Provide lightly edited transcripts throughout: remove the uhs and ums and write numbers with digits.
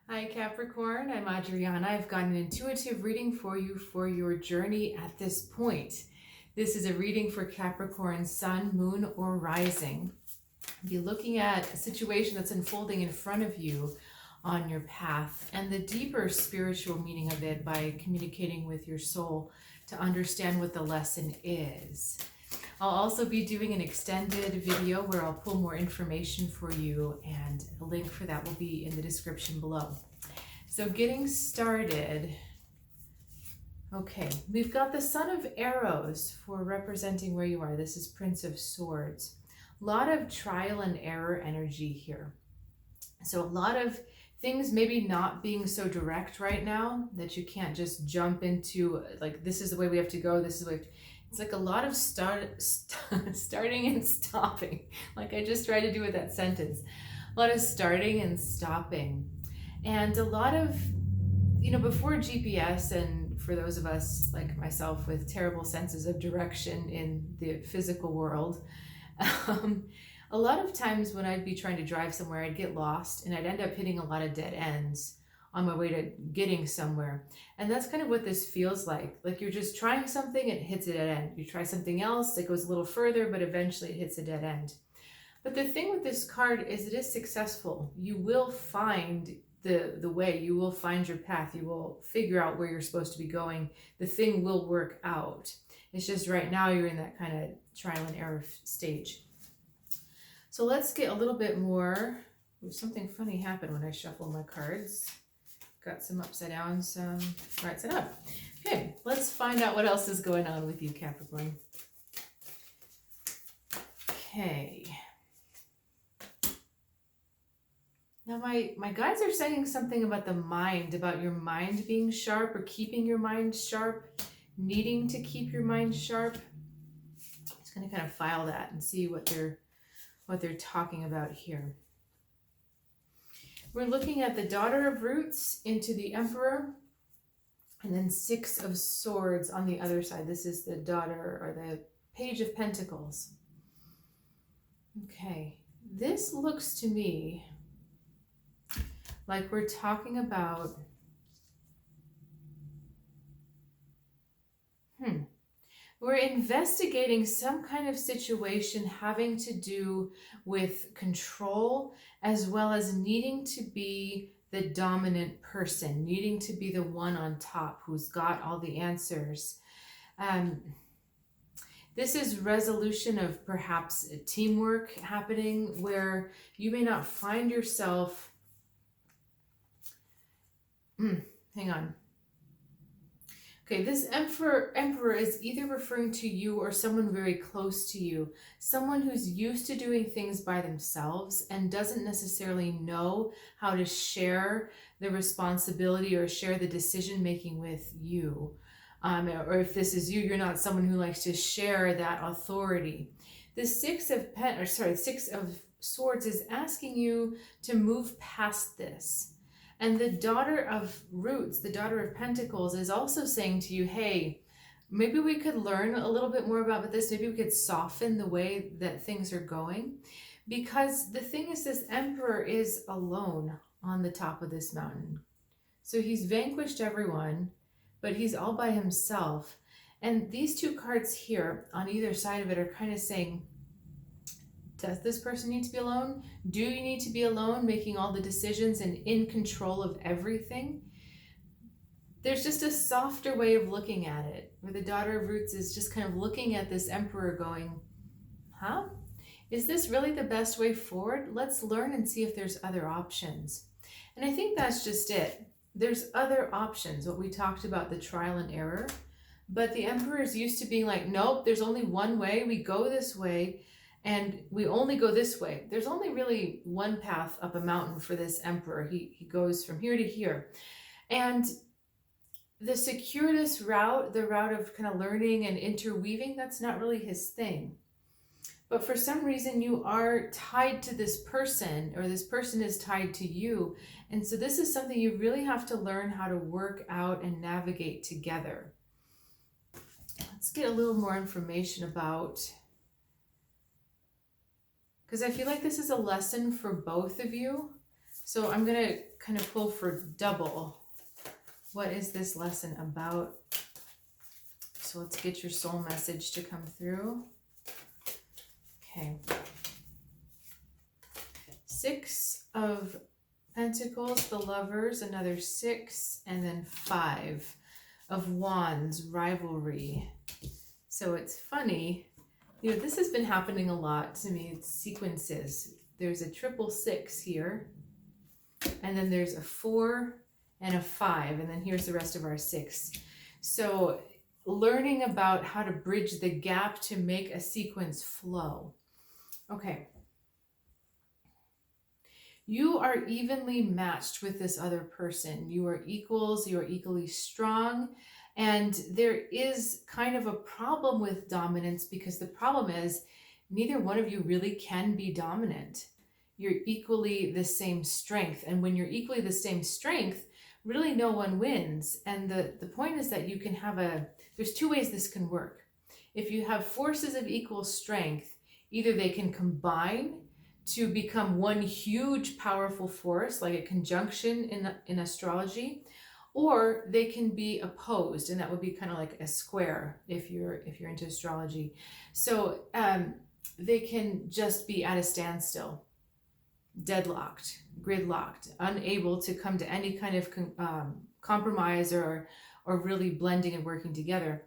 Hi Capricorn, I'm Adriana. I've got an intuitive reading for you for your journey at this point. This is a reading for Capricorn Sun, Moon, or Rising. Be looking at a situation that's unfolding in front of you on your path and the deeper spiritual meaning of it by communicating with your soul to understand what the lesson is. I'll also be doing an extended video where I'll pull more information for you, and a link for that will be in the description below. So getting started. Okay, we've got the Son of Arrows for representing where you are. This is Prince of Swords. A lot of trial and error energy here. So a lot of things maybe not being so direct right now that you can't just jump into like, this is the way we have to go, this is the way. It's like a lot of starting and stopping, like I just tried to do with that sentence. A lot of starting and stopping. And a lot of, before GPS, and for those of us like myself with terrible senses of direction in the physical world, a lot of times when I'd be trying to drive somewhere, I'd get lost and I'd end up hitting a lot of dead ends on my way to getting somewhere. And that's kind of what this feels like. Like you're just trying something, it hits a dead end. You try something else, it goes a little further, but eventually it hits a dead end. But the thing with this card is it is successful. You will find the way, you will find your path, you will figure out where you're supposed to be going. The thing will work out. It's just right now you're in that kind of trial and error stage. So let's get a little bit more. Something funny happened when I shuffled my cards. Got some upside down, some right side up. Okay, let's find out what else is going on with you, Capricorn. Okay. Now my guides are saying something about the mind, about your mind being sharp or keeping your mind sharp, needing to keep your mind sharp. I'm just going to kind of file that and see what they're talking about here. We're looking at the Daughter of Roots into the Emperor, and then Six of Swords on the other side. This is the Daughter, or the Page of Pentacles. Okay, this looks to me like we're talking about we're investigating some kind of situation having to do with control, as well as needing to be the dominant person, needing to be the one on top who's got all the answers. This is resolution of perhaps teamwork happening where you may not find yourself. Hang on. Okay, this emperor is either referring to you or someone very close to you, someone who's used to doing things by themselves and doesn't necessarily know how to share the responsibility or share the decision making with you. Or if this is you, you're not someone who likes to share that authority. The Six of Swords is asking you to move past this. And the Daughter of Roots, the Daughter of Pentacles, is also saying to you, hey, maybe we could learn a little bit more about this. Maybe we could soften the way that things are going. Because the thing is, this Emperor is alone on the top of this mountain. So he's vanquished everyone, but he's all by himself. And these two cards here on either side of it are kind of saying, does this person need to be alone? Do you need to be alone, making all the decisions and in control of everything? There's just a softer way of looking at it, where the Daughter of Roots is just kind of looking at this Emperor going, huh? Is this really the best way forward? Let's learn and see if there's other options. And I think that's just it. There's other options, what we talked about, the trial and error. But the Emperor is used to being like, nope, there's only one way. We go this way. And we only go this way. There's only really one path up a mountain for this Emperor. He goes from here to here. And the circuitous route, the route of kind of learning and interweaving, that's not really his thing. But for some reason you are tied to this person, or this person is tied to you. And so this is something you really have to learn how to work out and navigate together. Let's get a little more information about, because I feel like this is a lesson for both of you. So I'm going to kind of pull for double. What is this lesson about? So let's get your soul message to come through. Okay. 6 of Pentacles, the Lovers, another 6, and then 5 of Wands, rivalry. So it's funny, you know, this has been happening a lot to me. It's sequences. There's a 666 here, and then there's a 4 and a 5, and then here's the rest of our 6. So learning about how to bridge the gap to make a sequence flow. Okay. You are evenly matched with this other person. You are equals, you are equally strong. And there is kind of a problem with dominance, because the problem is neither one of you really can be dominant. You're equally the same strength. And when you're equally the same strength, really no one wins. And the point is that you can have there's 2 ways this can work. If you have forces of equal strength, either they can combine to become one huge powerful force, like a conjunction in astrology, or they can be opposed, and that would be kind of like a square if you're into astrology. So they can just be at a standstill, deadlocked, gridlocked, unable to come to any kind of compromise or really blending and working together.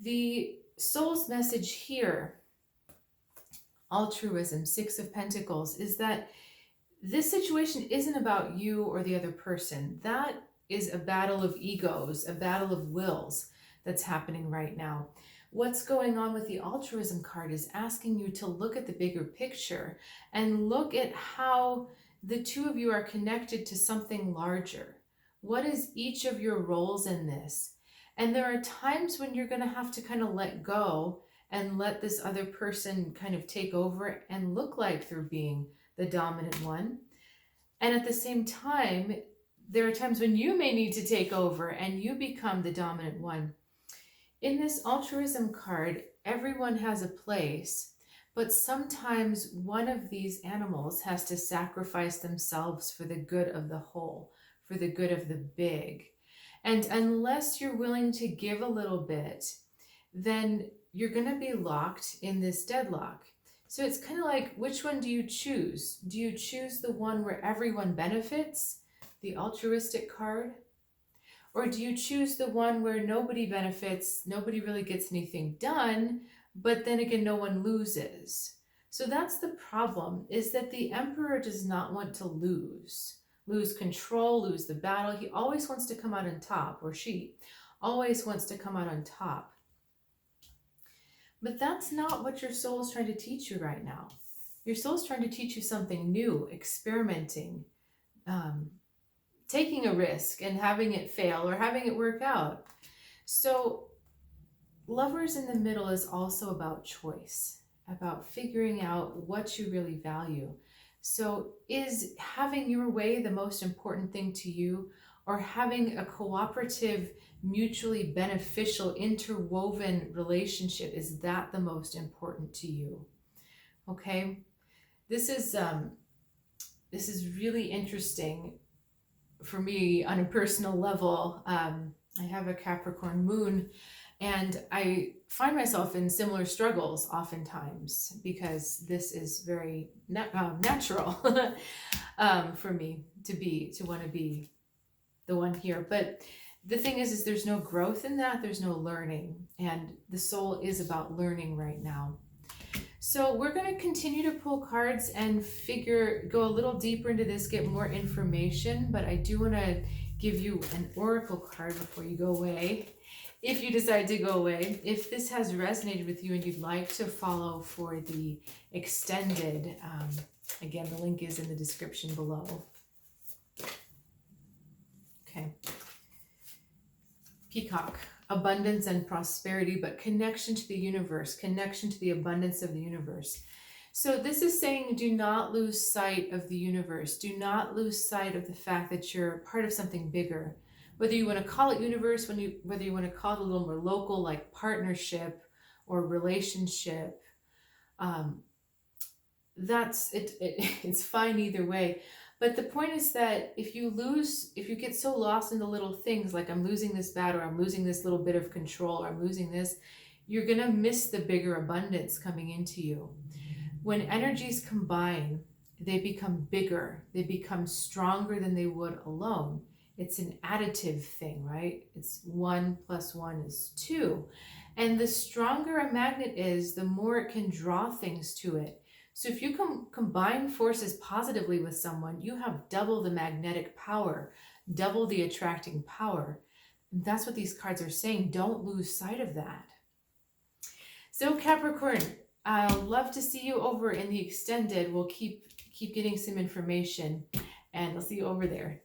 The soul's message here, altruism, 6 of Pentacles, is that this situation isn't about you or the other person. That is a battle of egos, a battle of wills that's happening right now. What's going on with the altruism card is asking you to look at the bigger picture and look at how the 2 of you are connected to something larger. What is each of your roles in this? And there are times when you're going to have to kind of let go and let this other person kind of take over and look like they're being the dominant one. And at the same time, there are times when you may need to take over and you become the dominant one. In this altruism card, everyone has a place, but sometimes one of these animals has to sacrifice themselves for the good of the whole, for the good of the big. And unless you're willing to give a little bit, then you're going to be locked in this deadlock. So it's kind of like, which one do you choose? Do you choose the one where everyone benefits, the altruistic card? Or do you choose the one where nobody benefits, nobody really gets anything done, but then again, no one loses? So that's the problem, is that the Emperor does not want to lose control, lose the battle. He always wants to come out on top, or she always wants to come out on top. But that's not what your soul is trying to teach you right now. Your soul is trying to teach you something new, experimenting, taking a risk and having it fail or having it work out. So Lovers in the Middle is also about choice, about figuring out what you really value. So is having your way the most important thing to you, or having a cooperative, mutually beneficial, interwoven relationship, is that the most important to you? Okay, this is really interesting for me on a personal level. I have a Capricorn moon, and I find myself in similar struggles oftentimes, because this is very natural for me to want to be the one here. But the thing is there's no growth in that, there's no learning, and the soul is about learning right now. So we're going to continue to pull cards and go a little deeper into this, get more information, but I do want to give you an oracle card before you go away, if you decide to go away. If this has resonated with you and you'd like to follow for the extended, again, the link is in the description below. Okay. Peacock, abundance and prosperity, but connection to the universe, connection to the abundance of the universe. So this is saying, do not lose sight of the universe. Do not lose sight of the fact that you're part of something bigger. Whether you want to call it universe, whether you want to call it a little more local, like partnership or relationship, that's it. It's fine either way. But the point is that if you get so lost in the little things, like I'm losing this battle, or I'm losing this little bit of control, or I'm losing this, you're going to miss the bigger abundance coming into you. When energies combine, they become bigger, they become stronger than they would alone. It's an additive thing, right? It's 1 + 1 is 2. And the stronger a magnet is, the more it can draw things to it. So if you combine forces positively with someone, you have double the magnetic power, double the attracting power. And that's what these cards are saying. Don't lose sight of that. So Capricorn, I'll love to see you over in the extended. We'll keep getting some information, and I'll see you over there.